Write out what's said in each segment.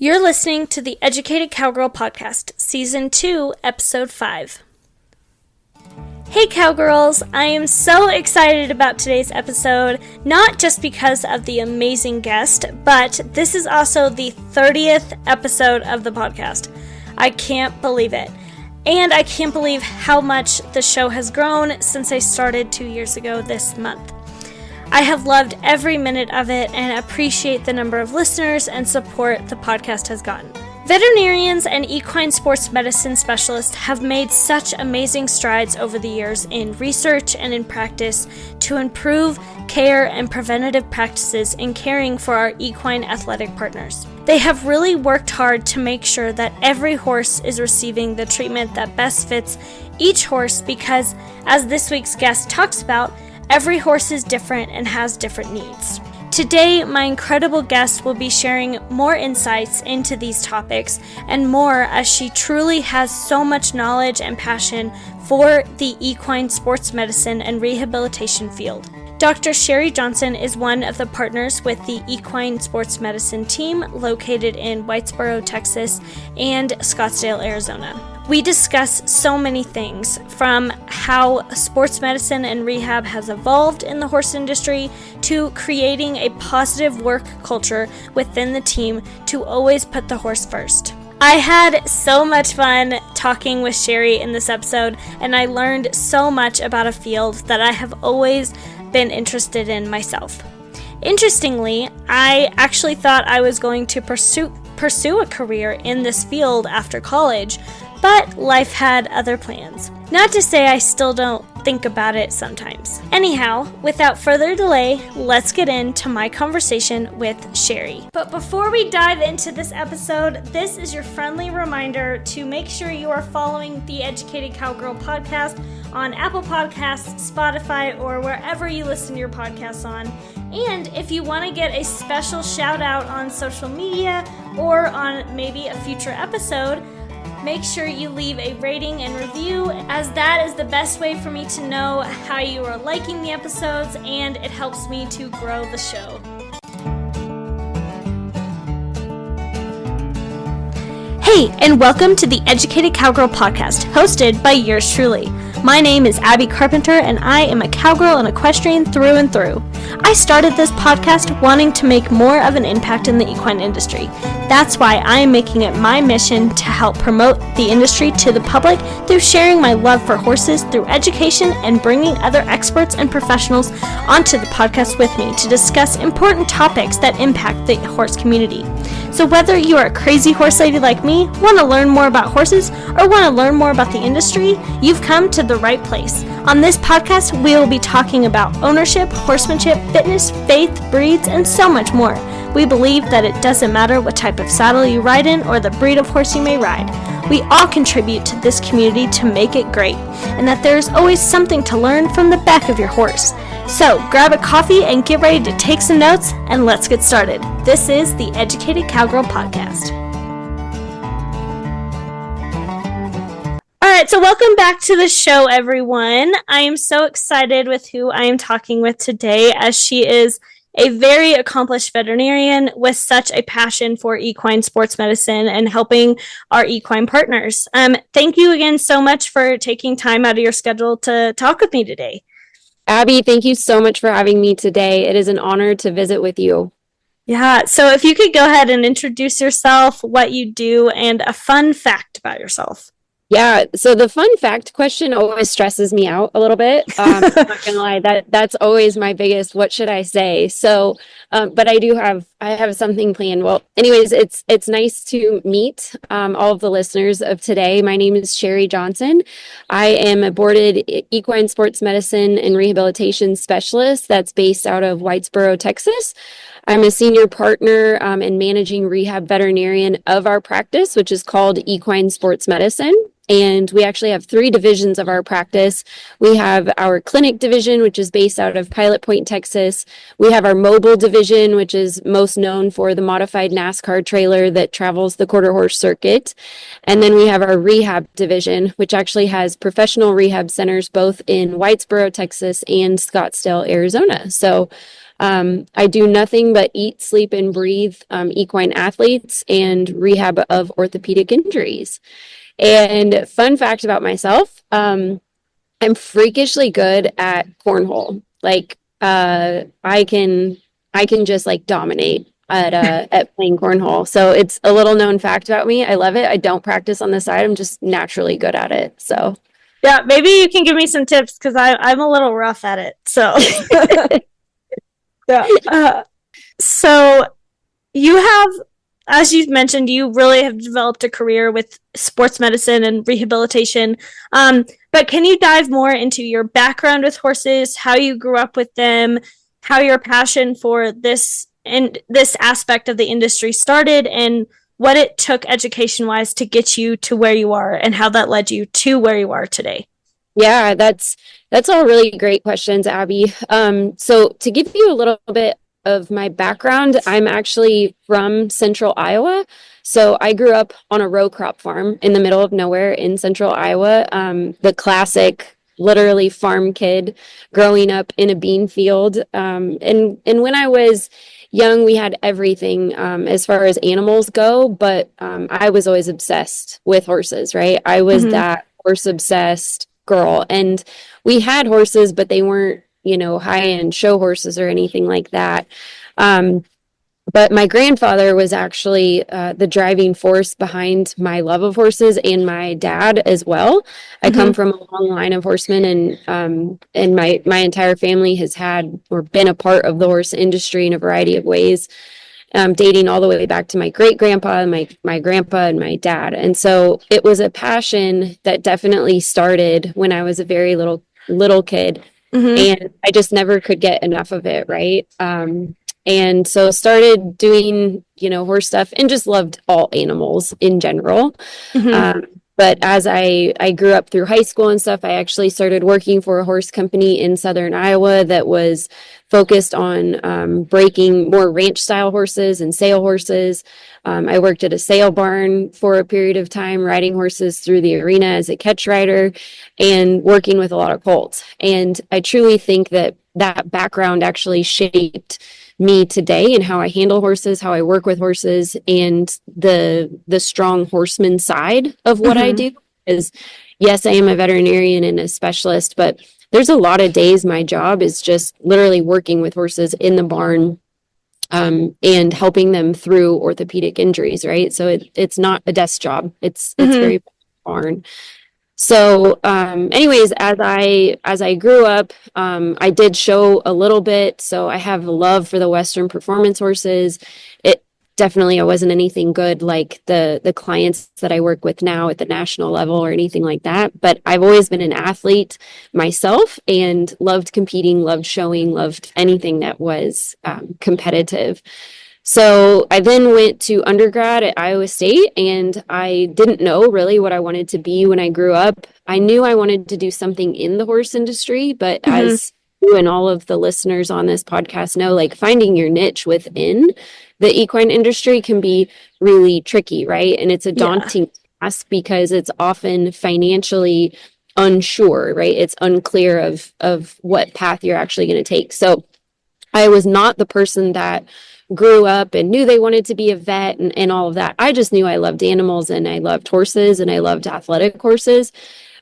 You're listening to the Educated Cowgirl Podcast, Season 2, Episode 5. Hey Cowgirls, I am so excited about today's episode, not just because of the amazing guest, but this is also the 30th episode of the podcast. I can't believe it. And I can't believe how much the show has grown since I started 2 years ago this month. I have loved every minute of it and appreciate the number of listeners and support the podcast has gotten. Veterinarians and equine sports medicine specialists have made such amazing strides over the years in research and in practice to improve care and preventative practices in caring for our equine athletic partners. They have really worked hard to make sure that every horse is receiving the treatment that best fits each horse because, as this week's guest talks about, every horse is different and has different needs. Today, my incredible guest will be sharing more insights into these topics and more as she truly has so much knowledge and passion for the equine sports medicine and rehabilitation field. Dr. Sherry Johnson is one of the partners with the Equine Sports Medicine Team located in Whitesboro, Texas, and Scottsdale, Arizona. We discuss so many things, from how sports medicine and rehab has evolved in the horse industry to creating a positive work culture within the team to always put the horse first. I had so much fun talking with Sherry in this episode, and I learned so much about a field that I have always been interested in myself. Interestingly, I actually thought I was going to pursue a career in this field after college, but life had other plans. Not to say I still don't think about it sometimes. Anyhow, without further delay, let's get into my conversation with Sherry. But before we dive into this episode, this is your friendly reminder to make sure you are following the Educated Cowgirl podcast on Apple Podcasts, Spotify, or wherever you listen to your podcasts on. And if you want to get a special shout out on social media or on maybe a future episode, make sure you leave a rating and review, as that is the best way for me to know how you are liking the episodes, and it helps me to grow the show. Hey, and welcome to the Educated Cowgirl Podcast, hosted by yours truly. My name is Abby Carpenter, and I am a cowgirl and equestrian through and through. I started this podcast wanting to make more of an impact in the equine industry. That's why I am making it my mission to help promote the industry to the public through sharing my love for horses through education and bringing other experts and professionals onto the podcast with me to discuss important topics that impact the horse community. So whether you are a crazy horse lady like me, want to learn more about horses, or want to learn more about the industry, you've come to the right place. On this podcast, we will be talking about ownership, horsemanship, fitness, faith, breeds, and so much more. We believe that it doesn't matter what type of saddle you ride in or the breed of horse you may ride. We all contribute to this community to make it great, and that there is always something to learn from the back of your horse. So grab a coffee and get ready to take some notes, and let's get started. This is the Educated Cowgirl Podcast. Alright, so welcome back to the show, everyone. I am so excited with who I am talking with today, as she is a very accomplished veterinarian with such a passion for equine sports medicine and helping our equine partners. Thank you again so much for taking time out of your schedule to talk with me today. Abby, thank you so much for having me today. It is an honor to visit with you. Yeah, so if you could go ahead and introduce yourself, what you do, and a fun fact about yourself. Yeah, so the fun fact question always stresses me out a little bit. I'm not gonna lie, that's always my biggest, what should I say? So, but I have something planned. Well, anyways, it's nice to meet all of the listeners of today. My name is Sherry Johnson. I am a boarded equine sports medicine and rehabilitation specialist that's based out of Whitesboro, Texas. I'm a senior partner and managing rehab veterinarian of our practice, which is called Equine Sports Medicine. And we actually have three divisions of our practice. We have our clinic division, which is based out of Pilot Point, Texas. We have our mobile division, which is most known for the modified NASCAR trailer that travels the quarter horse circuit. And then we have our rehab division, which actually has professional rehab centers both in Whitesboro, Texas, and Scottsdale, Arizona. So I do nothing but eat, sleep, and breathe equine athletes and rehab of orthopedic injuries. And fun fact about myself, I'm freakishly good at cornhole. Like I can just like dominate at playing cornhole. So it's a little known fact about me. I love it. I don't practice on the side. I'm just naturally good at it. So Yeah, maybe you can give me some tips because I'm a little rough at it. So yeah. So you have, as you've mentioned, you really have developed a career with sports medicine and rehabilitation. But can you dive more into your background with horses, how you grew up with them, how your passion for this and this aspect of the industry started, and what it took education-wise to get you to where you are, and how that led you to where you are today? yeah, that's all really great questions, Abby. So to give you a little bit of my background, I'm actually from central Iowa. So I grew up on a row crop farm in the middle of nowhere in central Iowa. The classic, literally farm kid growing up in a bean field. And when I was young, we had everything as far as animals go, but I was always obsessed with horses, right? I was that horse obsessed girl. And we had horses, but they weren't, high-end show horses or anything like that. But my grandfather was actually the driving force behind my love of horses, and my dad as well. I come from a long line of horsemen, and my entire family has had or been a part of the horse industry in a variety of ways, dating all the way back to my great grandpa, my grandpa, and my dad. And so it was a passion that definitely started when I was a very little kid. And I just never could get enough of it, right? And so started doing, horse stuff and just loved all animals in general. But as I grew up through high school and stuff, I actually started working for a horse company in southern Iowa that was focused on breaking more ranch style horses and sale horses. I worked at a sale barn for a period of time, riding horses through the arena as a catch rider and working with a lot of colts. And I truly think that background actually shaped me today and how I handle horses, how I work with horses, and the strong horseman side of what I do. Is yes, I am a veterinarian and a specialist, but there's a lot of days my job is just literally working with horses in the barn, and helping them through orthopedic injuries, right? So it's not a desk job. It's very barn. So, anyways, as I grew up, I did show a little bit. So I have a love for the Western performance horses. It definitely, I wasn't anything good like the clients that I work with now at the national level or anything like that. But I've always been an athlete myself and loved competing, loved showing, loved anything that was competitive. So I then went to undergrad at Iowa State, and I didn't know really what I wanted to be when I grew up. I knew I wanted to do something in the horse industry, but as you and all of the listeners on this podcast know, like finding your niche within the equine industry can be really tricky, right? And it's a daunting task because it's often financially unsure, right? It's unclear of what path you're actually going to take. So I was not the person that grew up and knew they wanted to be a vet and all of that. I just knew I loved animals and I loved horses and I loved athletic horses,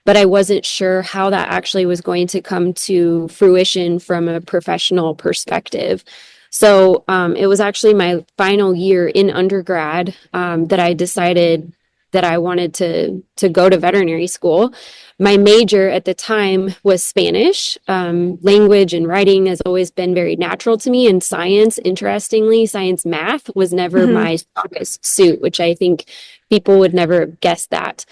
but I wasn't sure how that actually was going to come to fruition from a professional perspective. So it was actually my final year in undergrad that I decided that I wanted to go to veterinary school. My major at the time was Spanish. Language and writing has always been very natural to me, and science, interestingly, science math was never my strongest suit, which I think people would never have guessed that.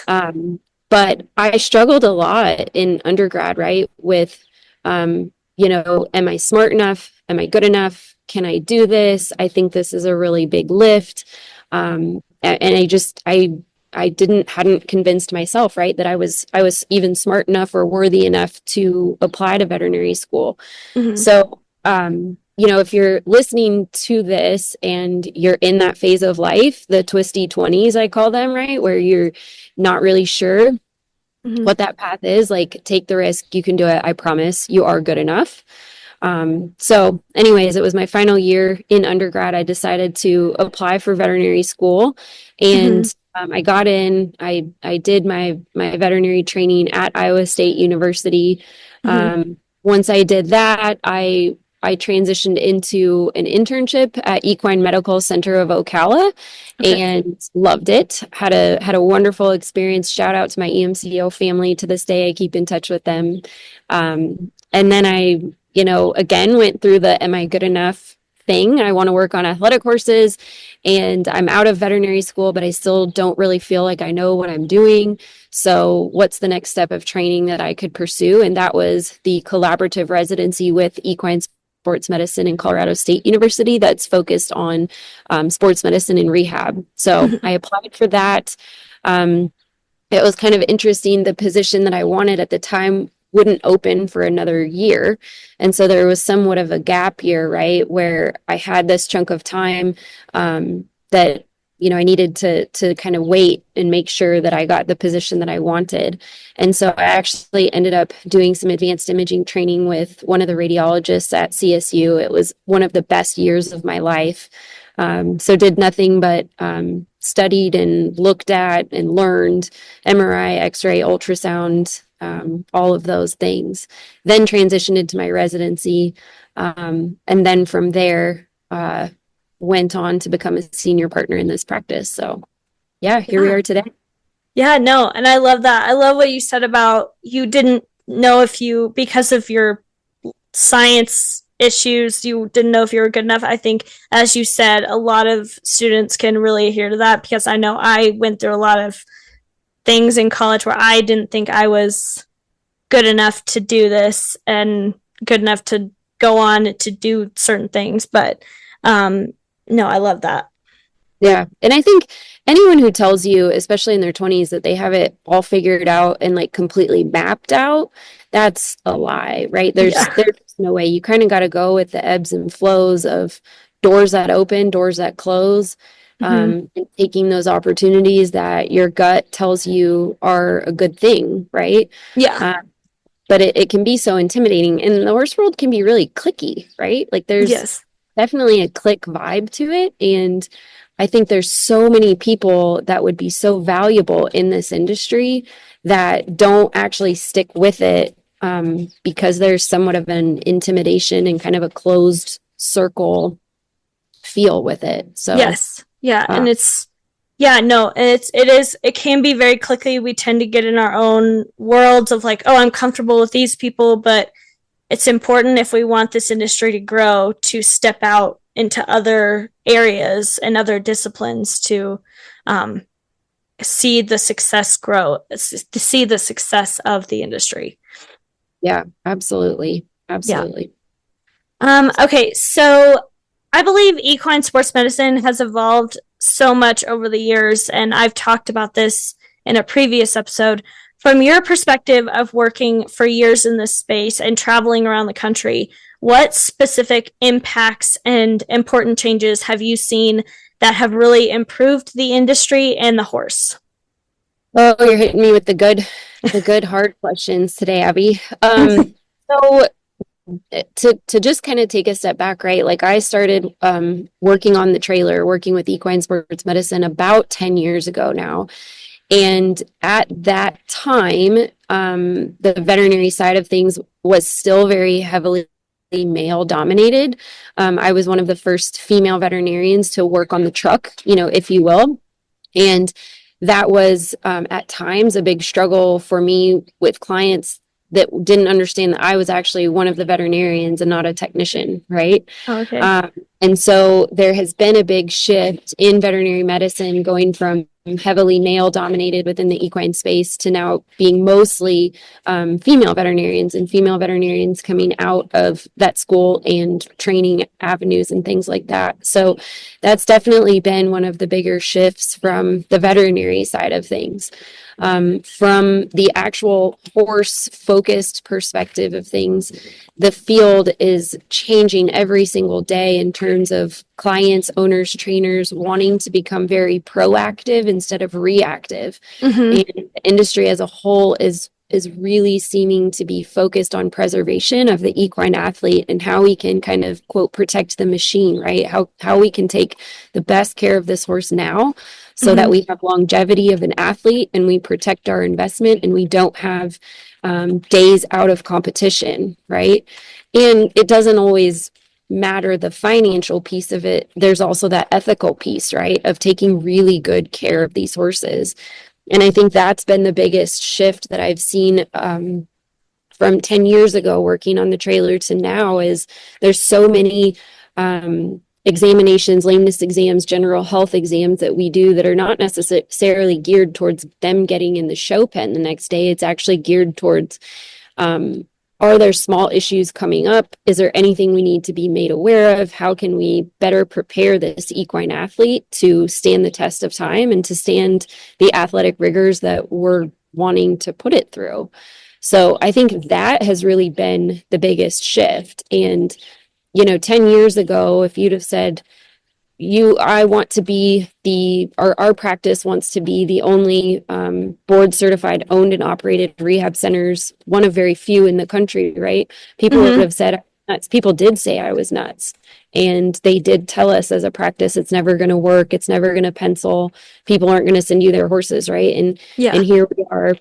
But I struggled a lot in undergrad, right? With, am I smart enough? Am I good enough? Can I do this? I think this is a really big lift. And I hadn't convinced myself, right, that I was even smart enough or worthy enough to apply to veterinary school. Mm-hmm. So, if you're listening to this and you're in that phase of life, the twisty 20s, I call them, right, where you're not really sure Mm-hmm. what that path is, like, take the risk. You can do it. I promise you are good enough. So anyways, it was my final year in undergrad. I decided to apply for veterinary school, Mm-hmm. and I got in. I did my veterinary training at Iowa State University. Mm-hmm. Once I did that, I transitioned into an internship at Equine Medical Center of Ocala Okay. and loved it. Had a wonderful experience. Shout out to my EMCO family. To this day, I keep in touch with them. And then I, again went through the am I good enough thing. I want to work on athletic horses, and I'm out of veterinary school, but I still don't really feel like I know what I'm doing. So what's the next step of training that I could pursue? And that was the collaborative residency with Equine Sports Medicine in Colorado State University that's focused on sports medicine and rehab. So I applied for that. It was kind of interesting. The position that I wanted at the time wouldn't open for another year. And so there was somewhat of a gap year, right, where I had this chunk of time that I needed to kind of wait and make sure that I got the position that I wanted. And so I actually ended up doing some advanced imaging training with one of the radiologists at CSU. It was one of the best years of my life. So did nothing but studied and looked at and learned MRI, X-ray, ultrasound, all of those things. Then transitioned into my residency, and then from there went on to become a senior partner in this practice. So yeah, here we are today. Yeah, no, and I love that. I love what you said about you didn't know if you, because of your science issues, you didn't know if you were good enough. I think, as you said, a lot of students can really adhere to that, because I know I went through a lot of things in college where I didn't think I was good enough to do this and good enough to go on to do certain things. But no, I love that. Yeah. And I think anyone who tells you, especially in their 20s, that they have it all figured out and like completely mapped out, that's a lie, right? There's no way. You kind of got to go with the ebbs and flows of doors that open, doors that close, and taking those opportunities that your gut tells you are a good thing, right? Yeah. But it can be so intimidating. And the horse world can be really cliquey, right? Like there's Yes. definitely a click vibe to it. And I think there's so many people that would be so valuable in this industry that don't actually stick with it because there's somewhat of an intimidation and kind of a closed circle feel with it. So Yes. Yeah. And it can be very clicky. We tend to get in our own worlds of like, oh, I'm comfortable with these people, but it's important, if we want this industry to grow, to step out into other areas and other disciplines to see the success grow, to see the success of the industry. yeah, absolutely. Absolutely. Okay, so I believe equine sports medicine has evolved so much over the years, and I've talked about this in a previous episode. From your perspective of working for years in this space and traveling around the country, what specific impacts and important changes have you seen that have really improved the industry and the horse? Oh, you're hitting me with the good hard questions today, Abby. So to just kind of take a step back, right? Like I started working on the trailer, working with Equine Sports Medicine about 10 years ago now. And at that time, the veterinary side of things was still very heavily male dominated. I was one of the first female veterinarians to work on the truck, if you will. And that was at times a big struggle for me with clients that didn't understand that I was actually one of the veterinarians and not a technician, right? Okay. And so there has been a big shift in veterinary medicine going from heavily male dominated within the equine space to now being mostly female veterinarians, and female veterinarians coming out of that school and training avenues and things like that. So that's definitely been one of the bigger shifts from the veterinary side of things. From the actual horse focused perspective of things, the field is changing every single day in terms of clients, owners, trainers wanting to become very proactive instead of reactive. Mm-hmm. And the industry as a whole is really seeming to be focused on preservation of the equine athlete and how we can kind of quote protect the machine, right? How we can take the best care of this horse now so that we have longevity of an athlete and we protect our investment and we don't have days out of competition, right? And it doesn't always matter the financial piece of it. There's also that ethical piece, right? Of taking really good care of these horses. And I think that's been the biggest shift that I've seen from 10 years ago working on the trailer to now is there's so many examinations, lameness exams, general health exams that we do that are not necessarily geared towards them getting in the show pen the next day. It's actually geared towards are there small issues coming up? Is there anything we need to be made aware of? How can we better prepare this equine athlete to stand the test of time and to stand the athletic rigors that we're wanting to put it through? So I think that has really been the biggest shift. And, 10 years ago, if you'd have said, I want to be our practice wants to be the only board certified owned and operated rehab centers, one of very few in the country, right? People would have said nuts. People did say I was nuts. And they did tell us as a practice, it's never going to work. It's never going to pencil. People aren't going to send you their horses, right? And here we are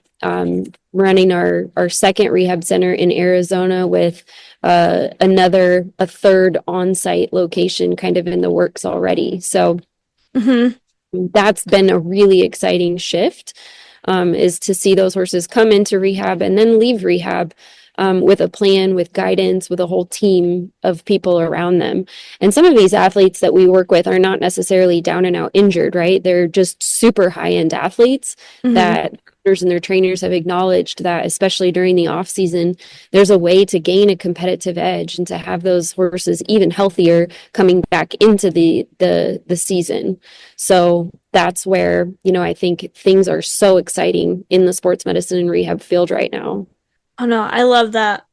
running our second rehab center in Arizona with a third on-site location kind of in the works already. So that's been a really exciting shift, is to see those horses come into rehab and then leave rehab with a plan, with guidance, with a whole team of people around them. And some of these athletes that we work with are not necessarily down and out injured, right? They're just super high-end athletes that owners and their trainers have acknowledged that, especially during the off season, there's a way to gain a competitive edge and to have those horses even healthier coming back into the season. So that's where, I think things are so exciting in the sports medicine and rehab field right now. Oh no, I love that.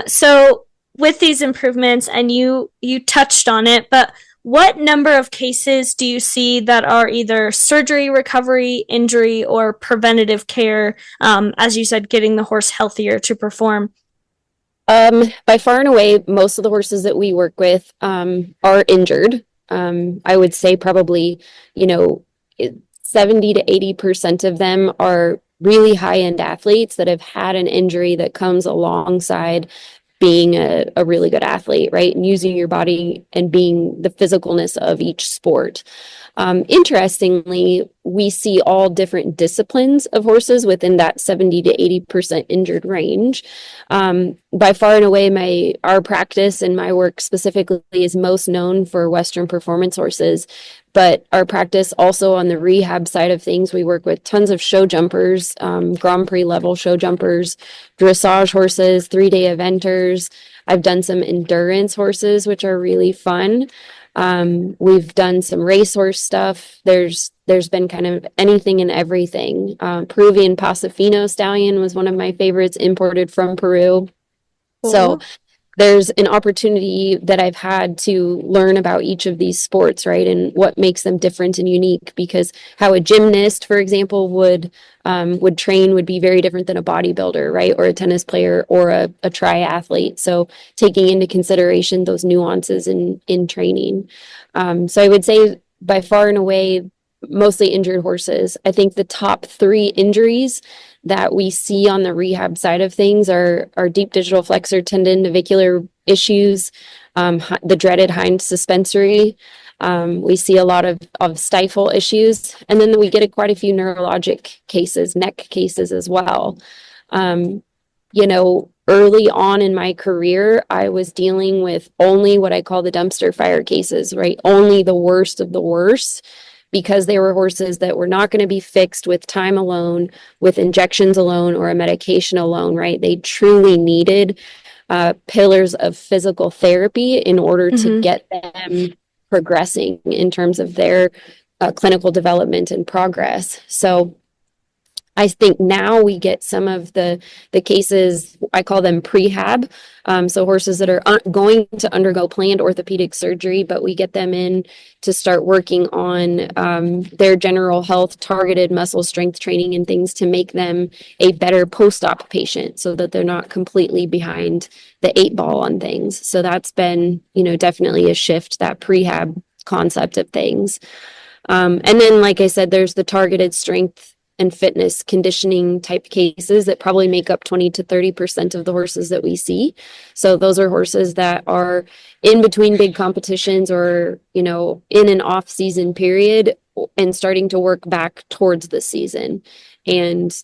So with these improvements, and you touched on it, but what number of cases do you see that are either surgery, recovery, injury, or preventative care? As you said, getting the horse healthier to perform. By far and away, most of the horses that we work with are injured. I would say probably, 70 to 80% of them are really high-end athletes that have had an injury that comes alongside being a really good athlete, right? And using your body and being the physicalness of each sport. Interestingly, we see all different disciplines of horses within that 70 to 80% injured range. By far and away, our practice and my work specifically is most known for Western performance horses. But our practice also on the rehab side of things, we work with tons of show jumpers, Grand Prix level show jumpers, dressage horses, 3-day eventers. I've done some endurance horses, which are really fun. We've done some racehorse stuff. There's been kind of anything and everything. Peruvian Pasofino stallion was one of my favorites, imported from Peru. Cool. So there's an opportunity that I've had to learn about each of these sports, right? And what makes them different and unique, because how a gymnast, for example, would train would be very different than a bodybuilder, right? Or a tennis player or a triathlete. So taking into consideration those nuances in training. So I would say by far and away, mostly injured horses. I think the top 3 injuries that we see on the rehab side of things are deep digital flexor tendon navicular issues, the dreaded hind suspensory. We see a lot of stifle issues, and then we get quite a few neurologic cases, neck cases as well. Early on in my career, I was dealing with only what I call the dumpster fire cases, right? Only the worst of the worst, because they were horses that were not going to be fixed with time alone, with injections alone, or a medication alone, right? They truly needed pillars of physical therapy in order to get them progressing in terms of their clinical development and progress. So I think now we get some of the cases, I call them prehab. So horses that are going to undergo planned orthopedic surgery, but we get them in to start working on their general health, targeted muscle strength training and things to make them a better post-op patient so that they're not completely behind the 8 ball on things. So that's been, definitely a shift, that prehab concept of things. And then, like I said, there's the targeted strength and fitness conditioning type cases that probably make up 20 to 30% of the horses that we see. So those are horses that are in between big competitions or, in an off season period and starting to work back towards the season. And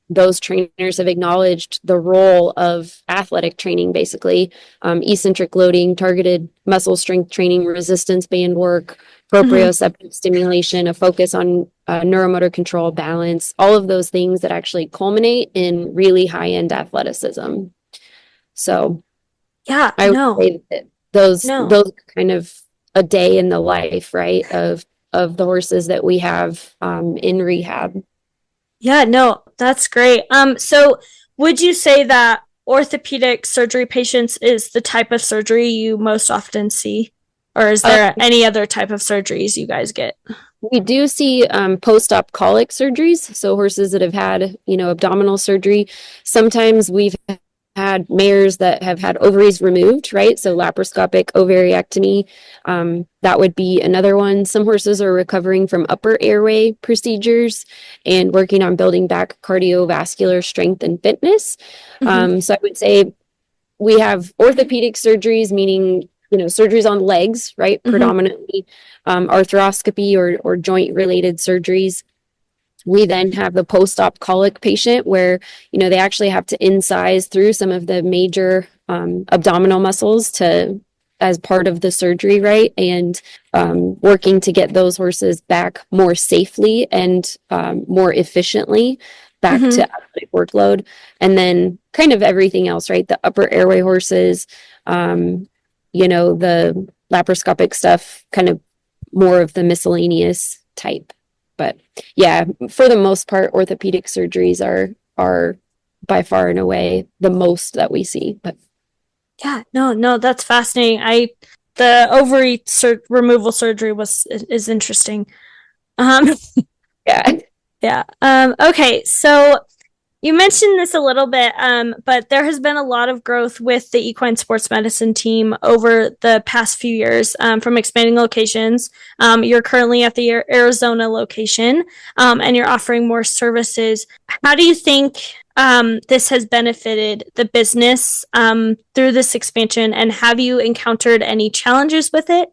those trainers have acknowledged the role of athletic training, basically, eccentric loading, targeted muscle strength training, resistance band work, proprioceptive stimulation, a focus on neuromotor control, balance, all of those things that actually culminate in really high-end athleticism. So Yeah, I would say that those are kind of a day in the life, right, of the horses that we have in rehab. Yeah, no, that's great. So would you say that orthopedic surgery patients is the type of surgery you most often see? Or is there any other type of surgeries you guys get? We do see post-op colic surgeries, so horses that have had, abdominal surgery. Sometimes we've had mares that have had ovaries removed, right? So laparoscopic ovariectomy, that would be another one. Some horses are recovering from upper airway procedures and working on building back cardiovascular strength and fitness. So I would say we have orthopedic surgeries, meaning surgeries on legs, right? Predominantly arthroscopy or joint related surgeries. We then have the post-op colic patient where, they actually have to incise through some of the major abdominal muscles as part of the surgery, right? And working to get those horses back more safely and more efficiently back to athletic workload. And then kind of everything else, right? The upper airway horses, the laparoscopic stuff, kind of more of the miscellaneous type. But yeah, for the most part, orthopedic surgeries are by far and away the most that we see. But yeah, no, that's fascinating. The ovary removal surgery is interesting. Yeah. Yeah. Okay, so you mentioned this a little bit, but there has been a lot of growth with the Equine Sports Medicine Team over the past few years, from expanding locations. You're currently at the Arizona location, and you're offering more services. How do you think this has benefited the business through this expansion, and have you encountered any challenges with it?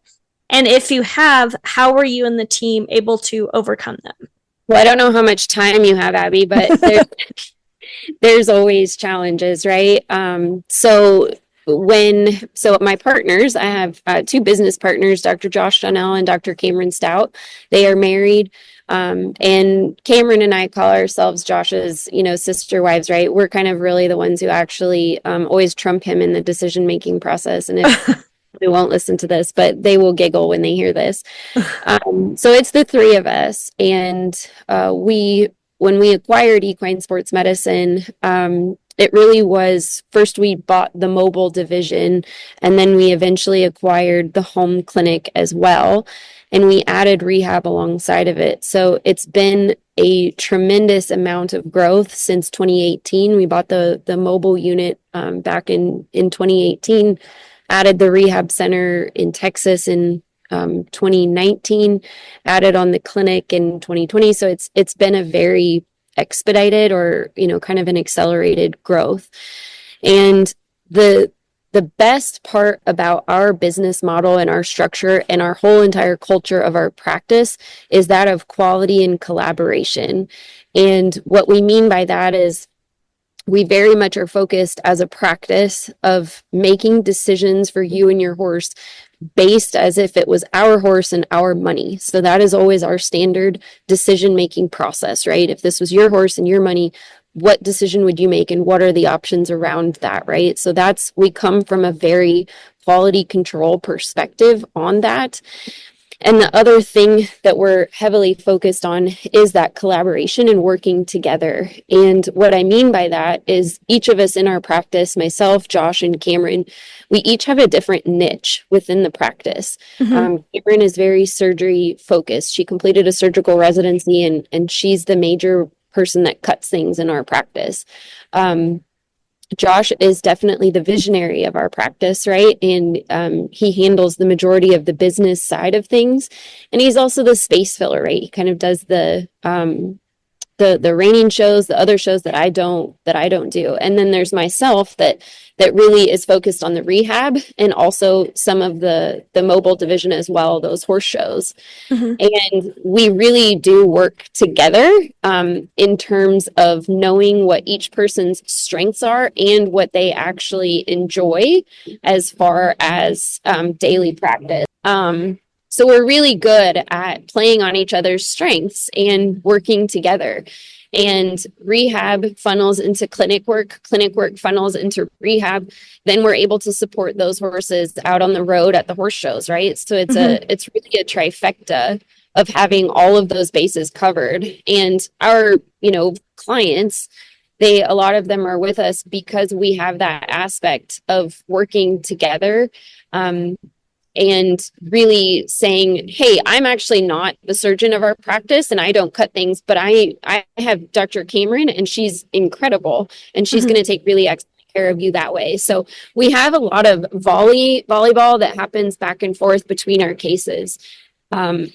And if you have, how were you and the team able to overcome them? Well, I don't know how much time you have, Abby, but there's always challenges, right? So my partners, I have 2 business partners, Dr. Josh Donnell and Dr. Cameron Stout. They are married. And Cameron and I call ourselves Josh's, sister wives, right? We're kind of really the ones who actually always trump him in the decision-making process. And if they won't listen to this, but they will giggle when they hear this. So it's the 3 of us. And when we acquired Equine Sports Medicine, it really was, first we bought the mobile division, and then we eventually acquired the home clinic as well. And we added rehab alongside of it. So it's been a tremendous amount of growth since 2018. We bought the mobile unit back in 2018, added the rehab center in Texas in 2019, added on the clinic in 2020. So it's been a very expedited or, kind of an accelerated growth. And the best part about our business model and our structure and our whole entire culture of our practice is that of quality and collaboration. And what we mean by that is we very much are focused as a practice of making decisions for you and your horse based as if it was our horse and our money. So that is always our standard decision-making process, right? If this was your horse and your money, what decision would you make and what are the options around that, right? So we come from a very quality control perspective on that. And the other thing that we're heavily focused on is that collaboration and working together. And what I mean by that is each of us in our practice, myself, Josh, and Cameron, we each have a different niche within the practice. Cameron is very surgery focused. She completed a surgical residency and she's the major person that cuts things in our practice. Josh is definitely the visionary of our practice, right? And he handles the majority of the business side of things. And he's also the space filler, right? He kind of does the reining shows, the other shows that I don't do. And then there's myself that really is focused on the rehab and also some of the mobile division as well, those horse shows. And we really do work together in terms of knowing what each person's strengths are and what they actually enjoy as far as daily practice. So we're really good at playing on each other's strengths and working together. And rehab funnels into clinic work funnels into rehab. Then we're able to support those horses out on the road at the horse shows, right? So it's really a trifecta of having all of those bases covered. And our, clients, a lot of them are with us because we have that aspect of working together. And really saying, hey, I'm actually not the surgeon of our practice and I don't cut things, but I have Dr. Cameron and she's incredible and she's going to take really excellent care of you that way. So we have a lot of volleyball that happens back and forth between our cases. And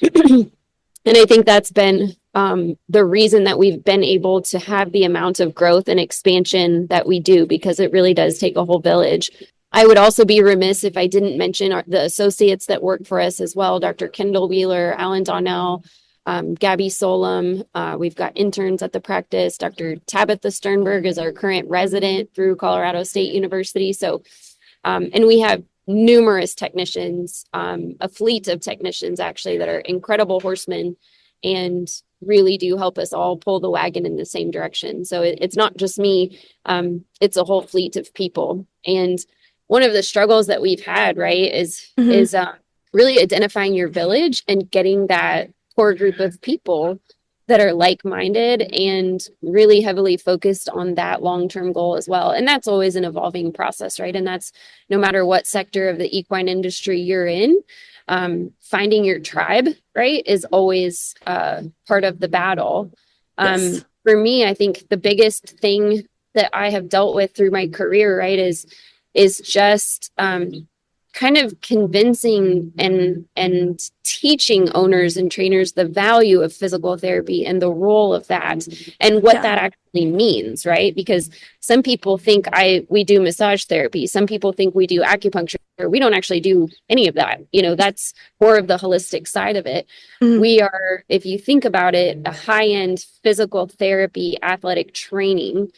I think that's been the reason that we've been able to have the amount of growth and expansion that we do, because it really does take a whole village. I would also be remiss if I didn't mention the associates that work for us as well. Dr. Kendall Wheeler, Alan Donnell, Gabby Solom. We've got interns at the practice. Dr. Tabitha Sternberg is our current resident through Colorado State University. So, and we have numerous technicians, a fleet of technicians actually that are incredible horsemen and really do help us all pull the wagon in the same direction. So it's not just me, it's a whole fleet of people. And one of the struggles that we've had, right, is really identifying your village and getting that core group of people that are like-minded and really heavily focused on that long-term goal as well. And that's always an evolving process, right? And that's no matter what sector of the equine industry you're in, finding your tribe, right, is always part of the battle. Yes. For me, I think the biggest thing that I have dealt with through my career, right, is just kind of convincing and teaching owners and trainers the value of physical therapy and the role of that and what that actually means, right? Because some people think we do massage therapy. Some people think we do acupuncture. We don't actually do any of that. That's more of the holistic side of it. We are, if you think about it, a high-end physical therapy, athletic training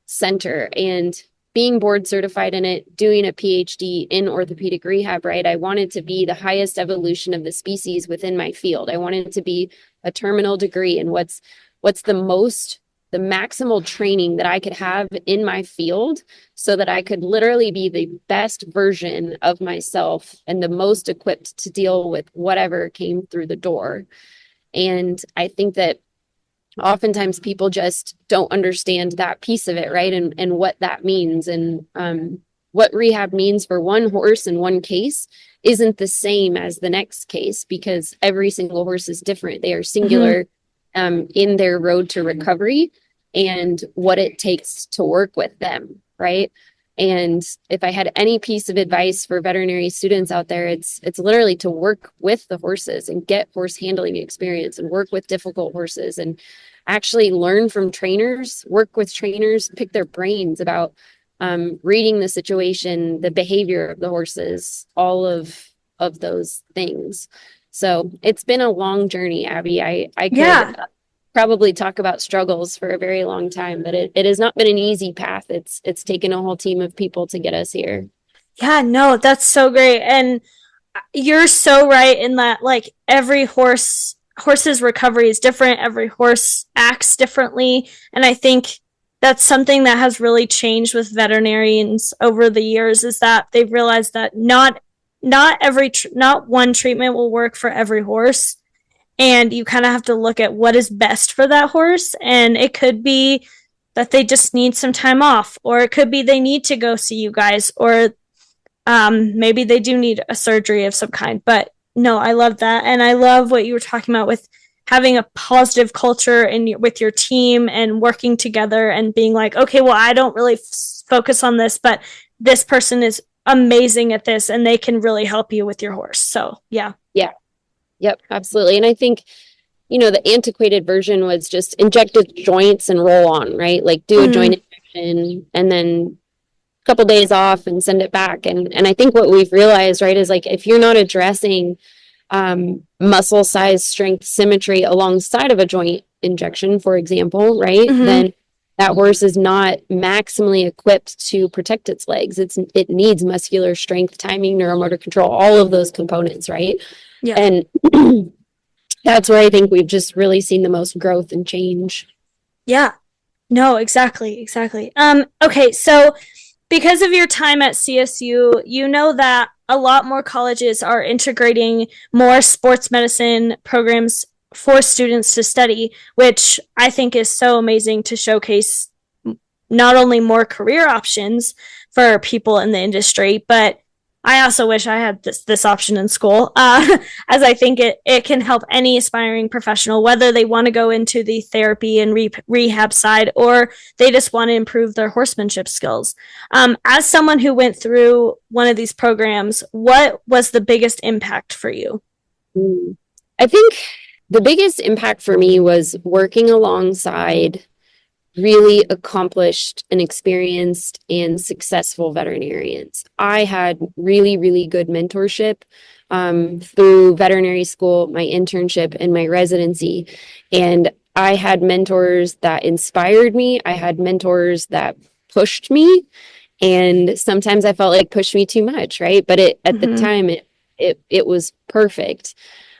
center, and being board certified in it, doing a PhD in orthopedic rehab, right? I wanted to be the highest evolution of the species within my field. I wanted to be a terminal degree and what's the maximal training that I could have in my field so that I could literally be the best version of myself and the most equipped to deal with whatever came through the door. And I think that oftentimes people just don't understand that piece of it, right? And what that means. And what rehab means for one horse in one case isn't the same as the next case, because every single horse is different. They are singular in their road to recovery and what it takes to work with them, right? And if I had any piece of advice for veterinary students out there, it's literally to work with the horses and get horse handling experience and work with difficult horses and actually learn from trainers, work with trainers, pick their brains about reading the situation, the behavior of the horses, all of those things. So it's been a long journey, Abby. I could probably talk about struggles for a very long time, but it has not been an easy path. It's taken a whole team of people to get us here. Yeah, no, that's so great. And you're so right in that, like, every horse's recovery is different. Every horse acts differently. And I think that's something that has really changed with veterinarians over the years, is that they've realized that not one treatment will work for every horse, and you kind of have to look at what is best for that horse. And it could be that they just need some time off, or it could be they need to go see you guys, or maybe they do need a surgery of some kind. But no, I love that. And I love what you were talking about with having a positive culture with your team and working together and being like, okay, well, I don't really focus on this, but this person is amazing at this and they can really help you with your horse. So yeah. Yeah. Yep, absolutely. And I think, the antiquated version was just inject the joints and roll on, right? Like do a joint injection and then a couple days off and send it back. And I think what we've realized, right, is like if you're not addressing muscle size, strength, symmetry alongside of a joint injection, for example, right, then that horse is not maximally equipped to protect its legs. It needs muscular strength, timing, neuromotor control, all of those components, right? Yeah. And that's where I think we've just really seen the most growth and change. Yeah. No, exactly. Okay, so because of your time at CSU, you know that a lot more colleges are integrating more sports medicine programs for students to study, which I think is so amazing to showcase not only more career options for people in the industry, but I also wish I had this option in school, as I think it can help any aspiring professional, whether they want to go into the therapy and rehab side or they just want to improve their horsemanship skills. As someone who went through one of these programs, what was the biggest impact for you? I think the biggest impact for me was working alongside really accomplished and experienced and successful veterinarians. I had really, really good mentorship through veterinary school, my internship, and my residency. And I had mentors that inspired me. I had mentors that pushed me. And sometimes I felt like pushed me too much, right? But at the time, it was perfect.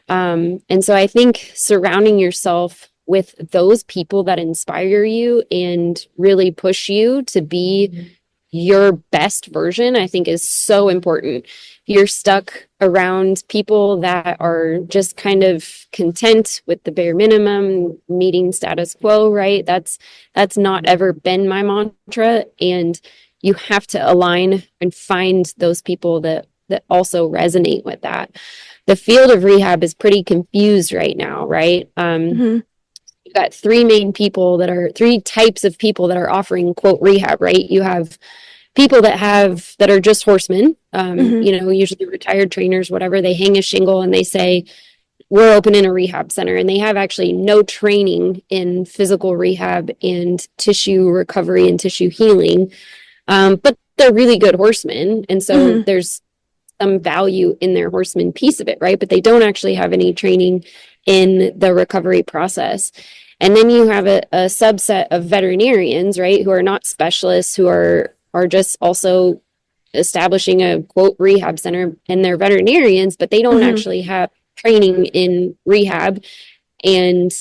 And so I think surrounding yourself with those people that inspire you and really push you to be your best version, I think is so important. If you're stuck around people that are just kind of content with the bare minimum, meeting status quo, right? That's not ever been my mantra. And you have to align and find those people that also resonate with that. The field of rehab is pretty confused right now, right? You've got three types of people that are offering quote rehab, right? You have people that are just horsemen, usually retired trainers, whatever. They hang a shingle and they say, we're opening a rehab center, and they have actually no training in physical rehab and tissue recovery and tissue healing. But they're really good horsemen. And so there's some value in their horseman piece of it, right? But they don't actually have any training in the recovery process. And then you have a subset of veterinarians, right, who are not specialists, who are just also establishing a quote rehab center, and they're veterinarians, but they don't actually have training in rehab. And,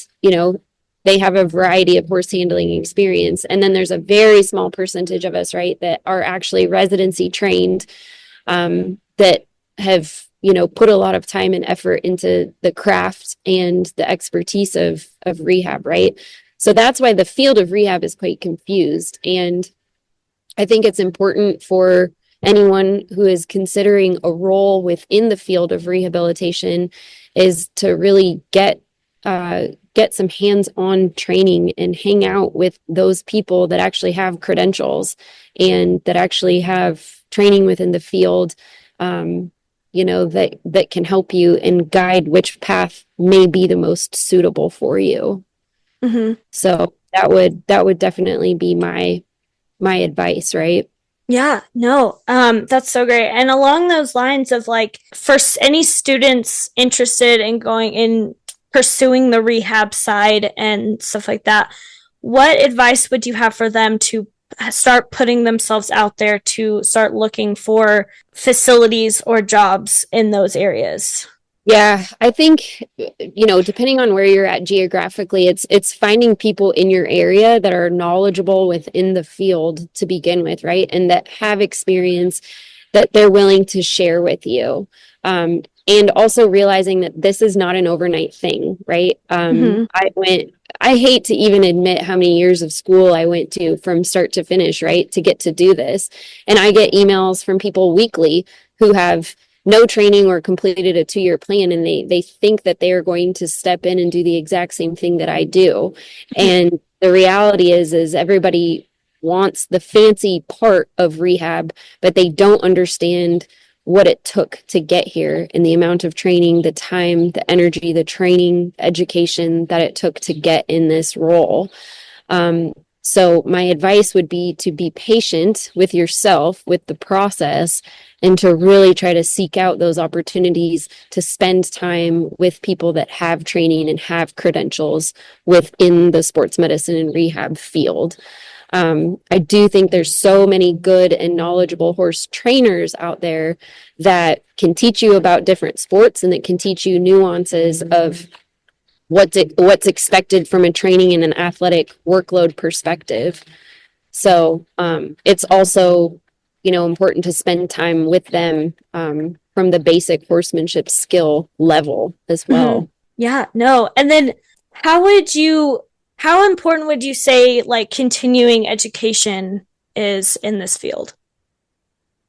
they have a variety of horse handling experience. And then there's a very small percentage of us, right, that are actually residency trained, that have put a lot of time and effort into the craft and the expertise of rehab, right? So that's why the field of rehab is quite confused. And I think it's important for anyone who is considering a role within the field of rehabilitation is to really get some hands-on training and hang out with those people that actually have credentials and that actually have training within the field, that can help you and guide which path may be the most suitable for you. So that would definitely be my advice, right? Yeah, no, that's so great. And along those lines of like, for any students interested in going in pursuing the rehab side and stuff like that, what advice would you have for them to start putting themselves out there to start looking for facilities or jobs in those areas? Yeah, I think, depending on where you're at geographically, it's finding people in your area that are knowledgeable within the field to begin with, right? And that have experience that they're willing to share with you. And also realizing that this is not an overnight thing, right? Mm-hmm. I hate to even admit how many years of school I went to from start to finish, right? To get to do this. And I get emails from people weekly who have no training or completed a 2-year plan, and they think that they are going to step in and do the exact same thing that I do. And the reality is everybody wants the fancy part of rehab, but they don't understand what it took to get here and the amount of training, the time, the energy, the training, education that it took to get in this role. So my advice would be to be patient with yourself, with the process, and to really try to seek out those opportunities to spend time with people that have training and have credentials within the sports medicine and rehab field. I do think there's so many good and knowledgeable horse trainers out there that can teach you about different sports and that can teach you nuances of what's expected from a training and an athletic workload perspective. So it's also, important to spend time with them from the basic horsemanship skill level as well. Mm-hmm. Yeah, no. And then how important would you say like continuing education is in this field?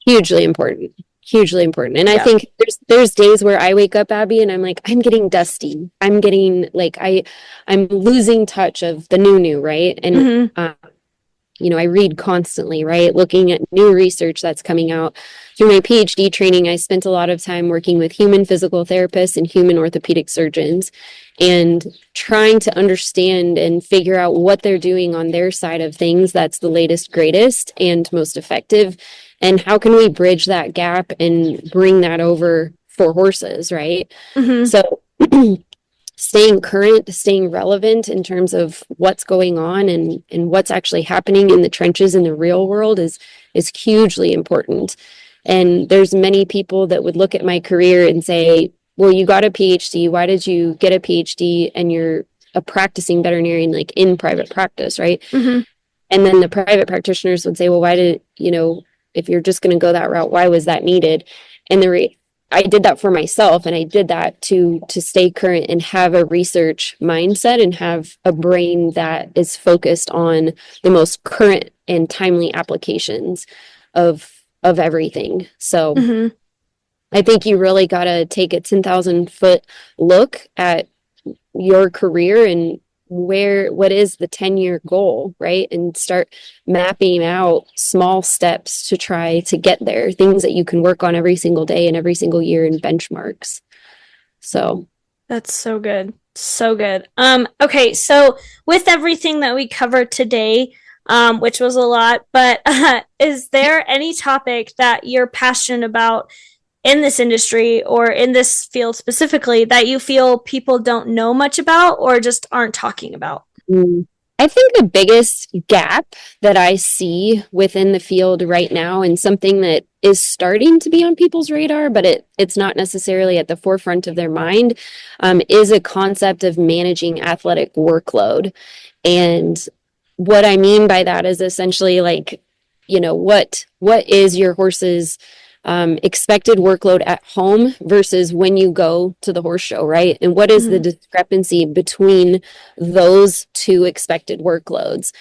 Hugely important. Hugely important. And I Yeah. think there's days where I wake up, Abby, and I'm like, I'm getting dusty. I'm getting like I'm losing touch of the new, right? And Mm-hmm. I read constantly, right? Looking at new research that's coming out. Through my PhD training, I spent a lot of time working with human physical therapists and human orthopedic surgeons and trying to understand and figure out what they're doing on their side of things that's the latest, greatest, and most effective. And how can we bridge that gap and bring that over for horses, right? Mm-hmm. So staying current, staying relevant in terms of what's going on and what's actually happening in the trenches in the real world is hugely important. And there's many people that would look at my career and say, well, you got a PhD. Why did you get a PhD and you're a practicing veterinarian like in private practice, right? Mm-hmm. And then the private practitioners would say, well, why did, if you're just going to go that route, why was that needed? And I did that for myself, and I did that to stay current and have a research mindset and have a brain that is focused on the most current and timely applications of everything. So Mm-hmm. I think you really got to take a 10,000-foot look at your career and what is the 10-year goal, right? And start mapping out small steps to try to get there, things that you can work on every single day and every single year in benchmarks. So That's so good. So good. Okay, so with everything that we covered today, which was a lot, but is there any topic that you're passionate about in this industry or in this field specifically that you feel people don't know much about or just aren't talking about? I think the biggest gap that I see within the field right now, and something that is starting to be on people's radar, but it's not necessarily at the forefront of their mind, is a concept of managing athletic workload. And what I mean by that is essentially like, what is your horse's expected workload at home versus when you go to the horse show, right? And what is the discrepancy between those two expected workloads?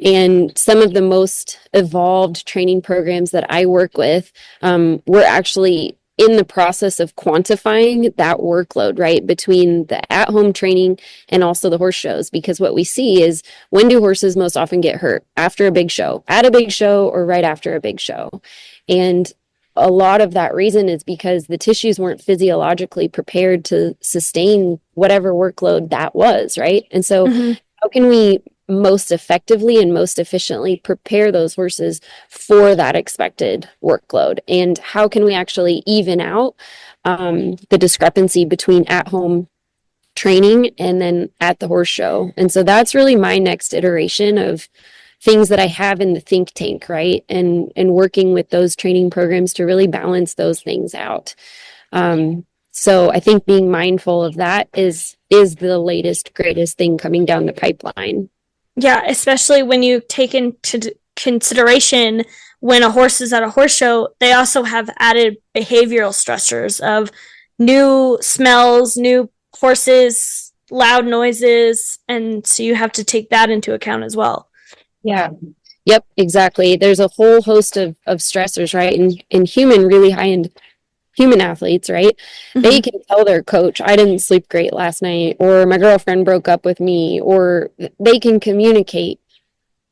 And some of the most evolved training programs that I work with, we're actually in the process of quantifying that workload, right, between the at-home training and also the horse shows. Because what we see is, when do horses most often get hurt? After a big show, at a big show, or right after a big show? And a lot of that reason is because the tissues weren't physiologically prepared to sustain whatever workload that was, right? And so Mm-hmm. how can we most effectively and most efficiently prepare those horses for that expected workload? And how can we actually even out the discrepancy between at-home training and then at the horse show? And so that's really my next iteration of things that I have in the think tank, right? And working with those training programs to really balance those things out. So I think being mindful of that is the latest, greatest thing coming down the pipeline. Yeah, especially when you take into consideration when a horse is at a horse show, they also have added behavioral stressors of new smells, new horses, loud noises, and so you have to take that into account as well. Yeah. Yep, exactly. There's a whole host of stressors, right? And human, really high-end human athletes, right? Mm-hmm. They can tell their coach, I didn't sleep great last night, or my girlfriend broke up with me, or they can communicate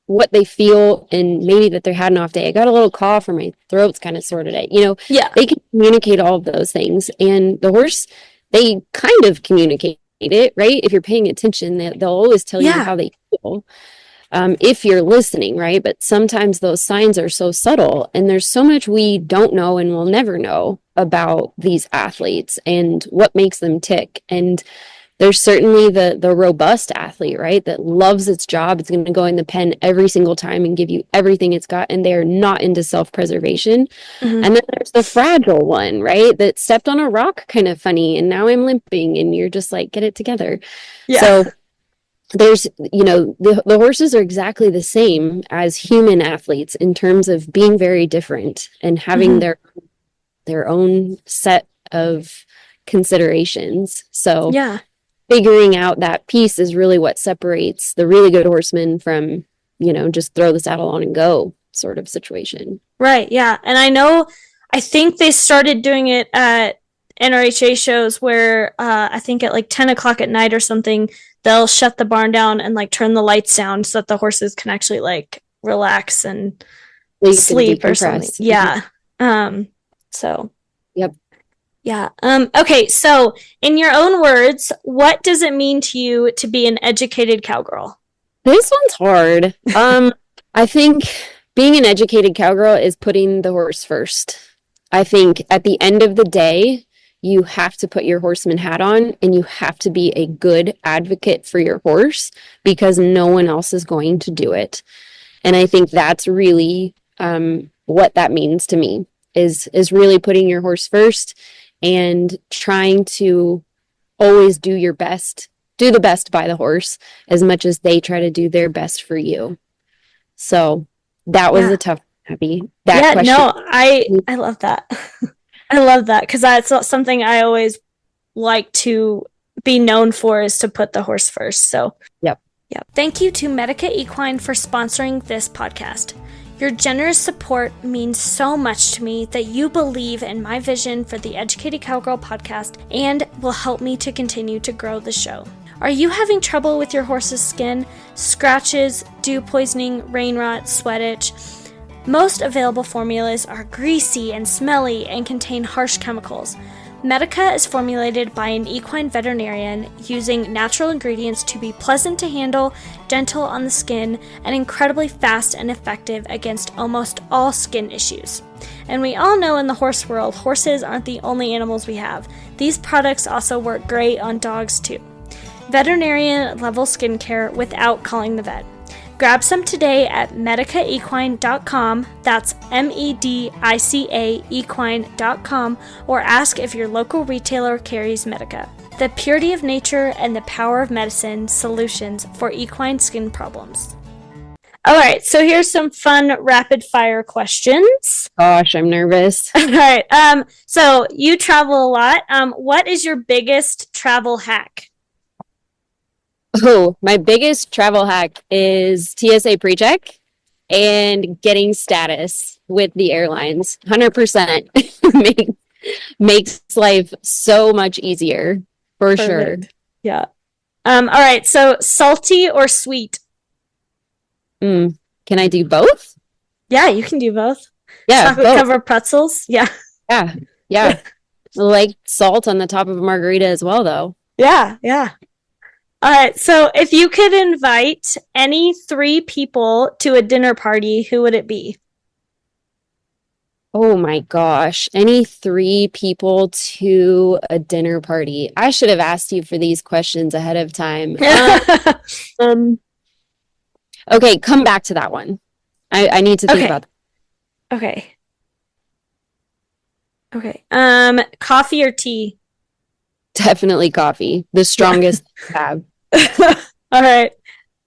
what they feel and maybe that they had an off day. I got a little cough or my throat's kind of sore today. Yeah. They can communicate all of those things. And the horse, they kind of communicate it, right? If you're paying attention, they'll always tell you how they feel. If you're listening, right? But sometimes those signs are so subtle, and there's so much we don't know and will never know about these athletes and what makes them tick. And there's certainly the robust athlete, right? That loves its job. It's going to go in the pen every single time and give you everything it's got. And they're not into self-preservation. Mm-hmm. And then there's the fragile one, right? That stepped on a rock kind of funny. And now I'm limping, and you're just like, get it together. Yeah. So there's, the horses are exactly the same as human athletes in terms of being very different and having their own set of considerations. So figuring out that piece is really what separates the really good horseman from, just throw the saddle on and go sort of situation. Right. Yeah. And I think they started doing it at NRHA shows where I think at like 10 o'clock at night or something, they'll shut the barn down and like turn the lights down so that the horses can actually like relax and sleep or something. Yeah. So. Yep. Yeah. Okay. So in your own words, what does it mean to you to be an educated cowgirl? This one's hard. I think being an educated cowgirl is putting the horse first. I think at the end of the day, you have to put your horseman hat on and you have to be a good advocate for your horse because no one else is going to do it. And I think that's really what that means to me is really putting your horse first and trying to always do the best by the horse as much as they try to do their best for you. So that was a tough, Abby. That question. No, I love that. I love that because that's something I always like to be known for is to put the horse first. So, yep. Thank you to Medica Equine for sponsoring this podcast. Your generous support means so much to me that you believe in my vision for the Educated Cowgirl podcast and will help me to continue to grow the show. Are you having trouble with your horse's skin? Scratches, dew poisoning, rain rot, sweat itch? Most available formulas are greasy and smelly and contain harsh chemicals. Medica is formulated by an equine veterinarian using natural ingredients to be pleasant to handle, gentle on the skin, and incredibly fast and effective against almost all skin issues. And we all know in the horse world, horses aren't the only animals we have. These products also work great on dogs too. Veterinarian level skincare without calling the vet. Grab some today at medicaequine.com, that's MEDICA equine.com, or ask if your local retailer carries Medica. The purity of nature and the power of medicine solutions for equine skin problems. All right, so here's some fun rapid fire questions. Gosh, I'm nervous. All right, so you travel a lot. What is your biggest travel hack? Oh, my biggest travel hack is TSA PreCheck and getting status with the airlines. 100% makes life so much easier, for sure. Yeah. All right, so salty or sweet? Can I do both? Yeah, you can do both. Yeah, chocolate covered pretzels. Yeah. Yeah. Like salt on the top of a margarita as well, though. Yeah. All right, so if you could invite any 3 people to a dinner party, who would it be? Oh my gosh, any 3 people to a dinner party. I should have asked you for these questions ahead of time. Okay, come back to that one. I need to think about that. Okay. Okay. Coffee or tea? Definitely coffee. The strongest I have. All right.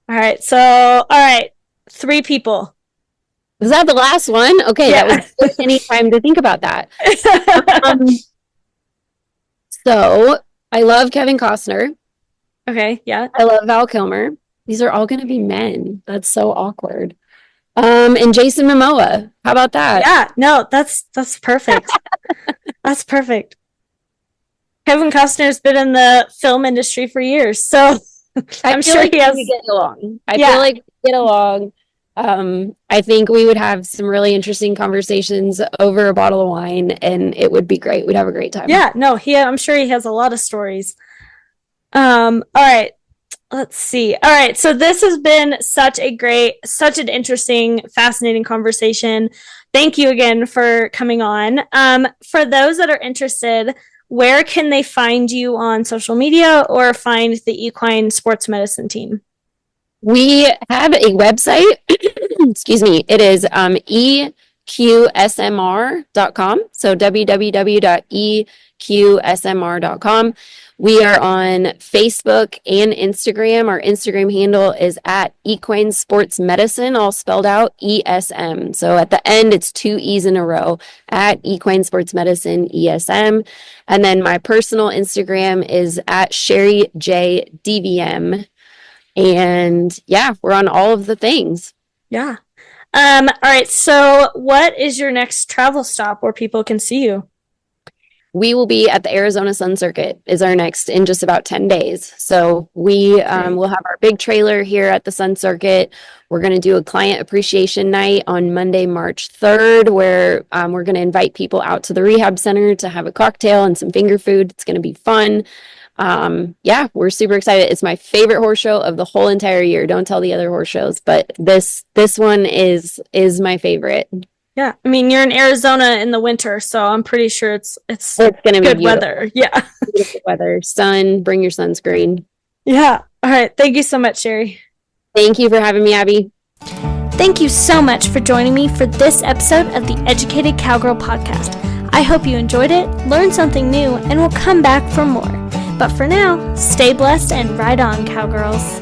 All right. So, all right. 3 people. Was that the last one? Okay, Yeah. that was any time to think about that. So I love Kevin Costner. Okay. Yeah. I love Val Kilmer. These are all going to be men. That's so awkward. And Jason Momoa. How about that? Yeah. No, that's perfect. That's perfect. Kevin Costner's been in the film industry for years, so I'm sure like he has. we get along. I feel like we get along. I think we would have some really interesting conversations over a bottle of wine, and it would be great. We'd have a great time. Yeah, no, I'm sure he has a lot of stories. All right, let's see. All right, so this has been such an interesting, fascinating conversation. Thank you again for coming on. For those that are interested, where can they find you on social media or find the Equine Sports Medicine Team? We have a website. Excuse me. It is eqsmr.com. So www.eqsmr.com. We are on Facebook and Instagram. Our Instagram handle is at Equine Sports Medicine, all spelled out, ESM. So at the end, it's 2 E's in a row, at Equine Sports Medicine, ESM. And then my personal Instagram is at Sherry J DVM. And yeah, we're on all of the things. Yeah. All right. So what is your next travel stop where people can see you? We will be at the Arizona Sun Circuit is our next in just about 10 days. So we will have our big trailer here at the Sun Circuit. We're going to do a client appreciation night on Monday, March 3rd, where we're going to invite people out to the rehab center to have a cocktail and some finger food. It's going to be fun. Yeah, we're super excited. It's my favorite horse show of the whole entire year. Don't tell the other horse shows, but this one is my favorite. Yeah, I mean, you're in Arizona in the winter, so I'm pretty sure it's going to be good weather. Yeah. Beautiful weather. Sun, bring your sunscreen. Yeah. All right. Thank you so much, Sherry. Thank you for having me, Abby. Thank you so much for joining me for this episode of the Educated Cowgirl podcast. I hope you enjoyed it, learned something new, and will come back for more. But for now, stay blessed and ride on, cowgirls.